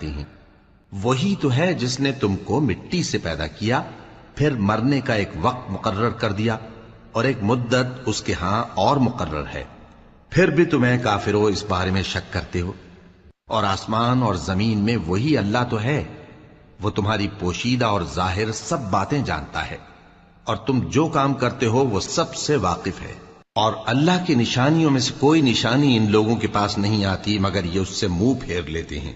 ہیں۔ وہی تو ہے جس نے تم کو مٹی سے پیدا کیا، پھر مرنے کا ایک وقت مقرر کر دیا اور ایک مدت اس کے ہاں اور مقرر ہے، پھر بھی تمہیں کافرو اس بارے میں شک کرتے ہو۔ اور آسمان اور زمین میں وہی اللہ تو ہے، وہ تمہاری پوشیدہ اور ظاہر سب باتیں جانتا ہے، اور تم جو کام کرتے ہو وہ سب سے واقف ہے۔ اور اللہ کی نشانیوں میں سے کوئی نشانی ان لوگوں کے پاس نہیں آتی مگر یہ اس سے منہ پھیر لیتے ہیں۔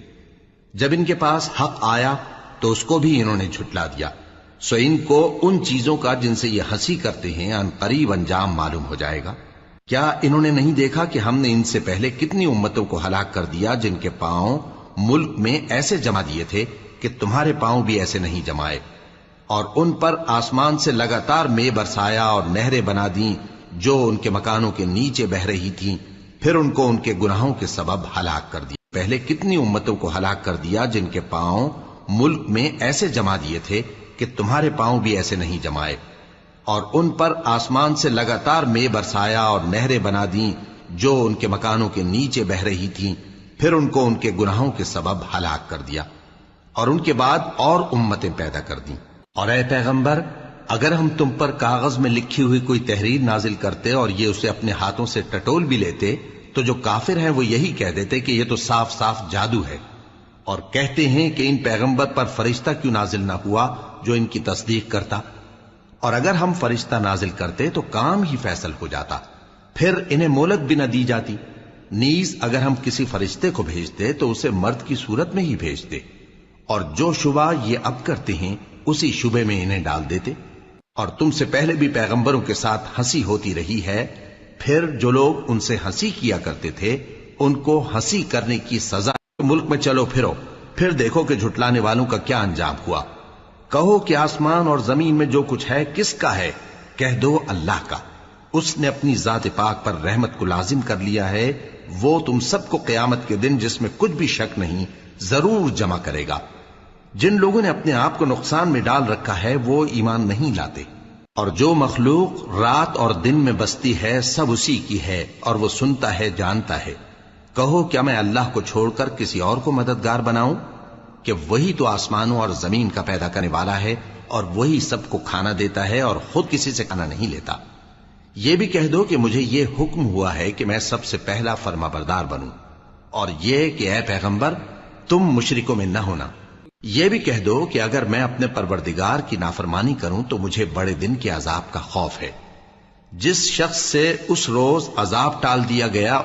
جب ان کے پاس حق آیا تو اس کو بھی انہوں نے جھٹلا دیا، سو ان کو ان چیزوں کا جن سے یہ ہنسی کرتے ہیں ان قریب انجام معلوم ہو جائے گا۔ کیا انہوں نے نہیں دیکھا کہ ہم نے ان سے پہلے کتنی امتوں کو ہلاک کر دیا جن کے پاؤں ملک میں ایسے جما دیے تھے کہ تمہارے پاؤں بھی ایسے نہیں جمائے، اور ان پر آسمان سے لگاتار مے برسایا اور نہریں بنا دیں جو ان کے مکانوں کے نیچے بہ رہی تھیں، پھر ان کو ان کے گناہوں کے سبب ہلاک کر دیا۔ پہلے کتنی امتوں کو ہلاک کر دیا جن کے پاؤں ملک میں ایسے جما دیے تھے کہ تمہارے پاؤں بھی ایسے نہیں جمائے، اور ان پر آسمان سے لگاتار مے برسایا اور نہریں بنا دیں جو ان کے مکانوں کے نیچے بہ رہی تھیں، پھر ان کو ان کے گناہوں کے سبب ہلاک کر دیا، اور ان کے بعد اور امتیں پیدا کر دیں۔ اور اے پیغمبر، اگر ہم تم پر کاغذ میں لکھی ہوئی کوئی تحریر نازل کرتے اور یہ اسے اپنے ہاتھوں سے ٹٹول بھی لیتے تو جو کافر ہیں وہ یہی کہہ دیتے کہ یہ تو صاف صاف جادو ہے، اور کہتے ہیں کہ ان پیغمبر پر فرشتہ کیوں نازل نہ ہوا جو ان کی تصدیق کرتا، اور اگر ہم فرشتہ نازل کرتے تو کام ہی فیصل ہو جاتا، پھر انہیں مہلت بھی نہ دی جاتی۔ نیز اگر ہم کسی فرشتے کو بھیجتے تو اسے مرد کی صورت میں ہی بھیجتے، اور جو شبہ یہ اب کرتے ہیں اسی شبے میں انہیں ڈال دیتے۔ اور تم سے پہلے بھی پیغمبروں کے ساتھ ہنسی ہوتی رہی ہے، پھر جو لوگ ان سے ہنسی کیا کرتے تھے ان کو ہنسی کرنے کی سزا۔ ملک میں چلو پھرو، پھر دیکھو کہ جھٹلانے والوں کا کیا انجام ہوا۔ کہو کہ آسمان اور زمین میں جو کچھ ہے کس کا ہے؟ کہہ دو اللہ کا۔ اس نے اپنی ذات پاک پر رحمت کو لازم کر لیا ہے، وہ تم سب کو قیامت کے دن جس میں کچھ بھی شک نہیں ضرور جمع کرے گا۔ جن لوگوں نے اپنے آپ کو نقصان میں ڈال رکھا ہے وہ ایمان نہیں لاتے، اور جو مخلوق رات اور دن میں بستی ہے سب اسی کی ہے، اور وہ سنتا ہے جانتا ہے۔ کہو کیا میں اللہ کو چھوڑ کر کسی اور کو مددگار بناؤں کہ وہی تو آسمانوں اور زمین کا پیدا کرنے والا ہے، اور وہی سب کو کھانا دیتا ہے اور خود کسی سے کھانا نہیں لیتا۔ یہ بھی کہہ دو کہ مجھے یہ حکم ہوا ہے کہ میں سب سے پہلا فرما بردار بنوں، اور یہ کہ اے پیغمبر تم مشرکوں میں نہ ہونا۔ یہ بھی کہہ دو کہ اگر میں اپنے پروردگار کی نافرمانی کروں تو مجھے بڑے دن کے عذاب کا خوف ہے۔ جس شخص سے اس روز عذاب ٹال دیا گیا